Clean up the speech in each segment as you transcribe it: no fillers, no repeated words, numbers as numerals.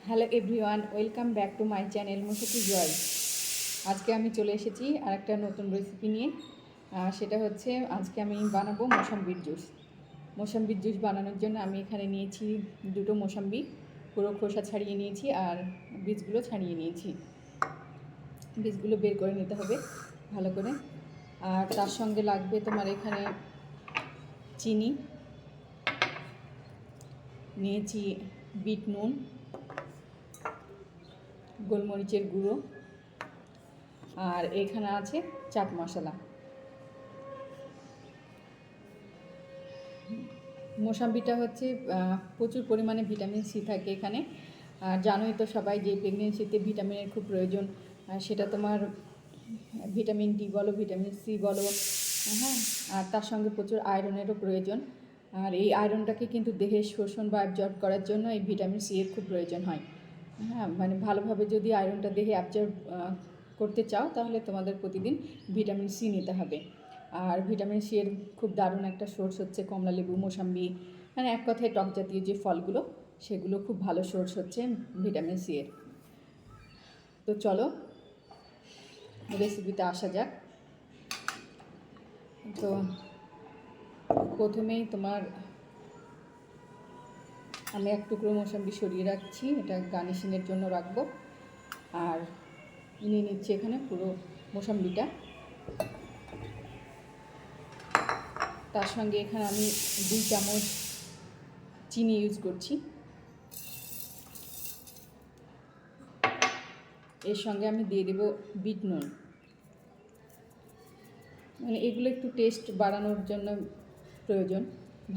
Hello everyone, welcome back to my channel মুসুকি জয়। আজকে আমি চলে এসেছি আর একটা নতুন রেসিপি নিয়ে। সেটা হচ্ছে আজকে আমি বানাবো মোসাম্বির জুস। মোসাম্বির জুস বানানোর জন্য আমি এখানে নিয়েছি দুটো মোসাম্বি, পুরো খোসা ছাড়িয়ে নিয়েছি আর বীজগুলো ছাড়িয়ে নিয়েছি। বীজগুলো বের করে নিতে হবে ভালো করে। আর তার সঙ্গে লাগবে তোমার এখানে চিনি নিয়েছি, বিট নুন, গোলমরিচের গুঁড়ো, আর এখানে আছে চাট মশলা। মোসাম্বিটা হচ্ছে প্রচুর পরিমাণে ভিটামিন সি থাকে এখানে। আর জানোই তো সবাই যে প্রেগনেন্সিতে ভিটামিনের খুব প্রয়োজন। সেটা তোমার ভিটামিন ডি বলো, ভিটামিন সি বলো, হ্যাঁ, আর তার সঙ্গে প্রচুর আয়রনেরও প্রয়োজন। আর এই আয়রনটাকে কিন্তু দেহে শোষণ বা অ্যাবজর্ব করার জন্য এই ভিটামিন সি এর খুব প্রয়োজন হয়। হ্যাঁ, মানে ভালোভাবে যদি আয়রনটা দেহে অ্যাবজর্ব করতে চাও তাহলে তোমাদের প্রতিদিন ভিটামিন সি নিতে হবে। আর ভিটামিন সি এর খুব দারুণ একটা সোর্স হচ্ছে কমলালেবু, মোসাম্বি, মানে এক কথায় টক জাতীয় যে ফলগুলো সেগুলো খুব ভালো সোর্স হচ্ছে ভিটামিন সি এর। তো চলো রেসিপিতে আসা যাক। তো প্রথমেই তোমার আমি এক টুকরো মোসাম্বি সরিয়ে রাখছি, এটা গার্নিশিংয়ের জন্য রাখবো। আর নিয়ে নিচ্ছি এখানে পুরো মোসাম্বিটা। তার সঙ্গে এখানে আমি 2 চামচ চিনি ইউজ করছি। এর সঙ্গে আমি দিয়ে দেব বিট নুন, মানে এগুলো একটু টেস্ট বাড়ানোর জন্য প্রয়োজন,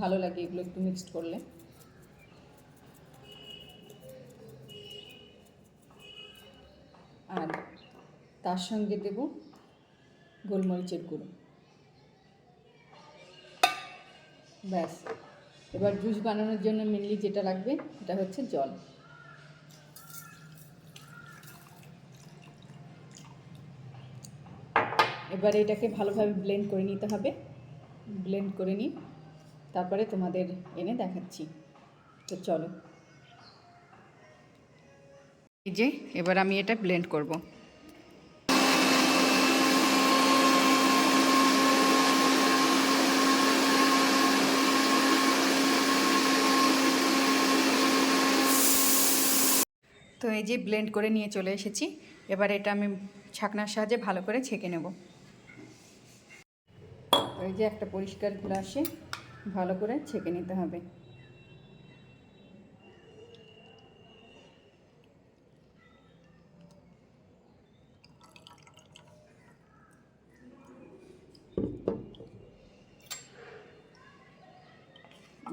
ভালো লাগে এগুলো একটু মিক্সড করলে। আর তার সঙ্গে দেব গোলমরিচের গুঁড়ো। ব্যাস, এবার জুস বানানোর জন্য মেনলি যেটা লাগবে সেটা হচ্ছে জল। এবার এটাকে ভালোভাবে ব্লেন্ড করে নিতে হবে। ব্লেন্ড করে নিই, তারপরে তোমাদের এনে দেখাচ্ছি। তো চলো, এই যে এবার আমি এটা ব্লেন্ড করব। তো এই যে ব্লেন্ড করে নিয়ে চলে এসেছি। এবার এটা আমি ছাঁকনার সাহায্যে ভালো করে ছেঁকে নেব। এই যে একটা পরিষ্কার গ্লাসে ভালো করে ছেঁকে নিতে হবে।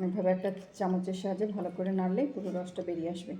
এভাবে একটা চামচের সাহায্যে ভালো করে নাড়লেই পুরো রসটা বেরিয়ে আসবে।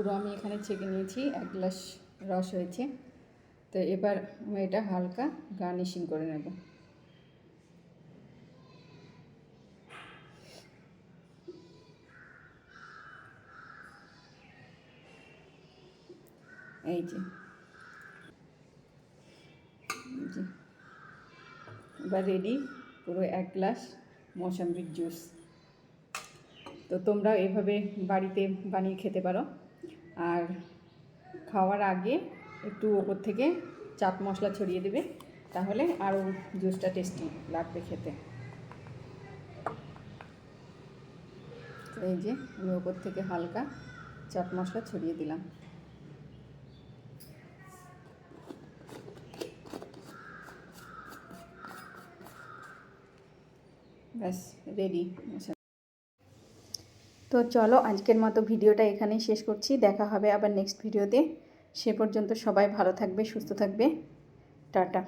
পুরো আমি এখানে ছেঁকে নিয়েছি, 1 গ্লাস রস হয়েছে। তো এবার আমি এটা হালকা গার্নিশিং করে নেব। এই যে এবার রেডি পুরো 1 গ্লাস মৌসম্বির জুস। তো তোমরা এভাবে বাড়িতে বানিয়ে খেতে পারো। আর খাওয়ার আগে একটু ওপর থেকে চাট মশলা ছড়িয়ে দেবে, তাহলে আরও জুসটা টেস্টি লাগবে খেতে। তো এই যে আমি ওপর থেকে হালকা চাট মশলা ছড়িয়ে দিলাম। ব্যাস রেডি। তো চলো আজকের মতো ভিডিওটা এখানেই শেষ করছি। দেখা হবে আবার নেক্সট ভিডিওতে। সে পর্যন্ত সবাই ভালো থাকবে, সুস্থ থাকবে। টাটা।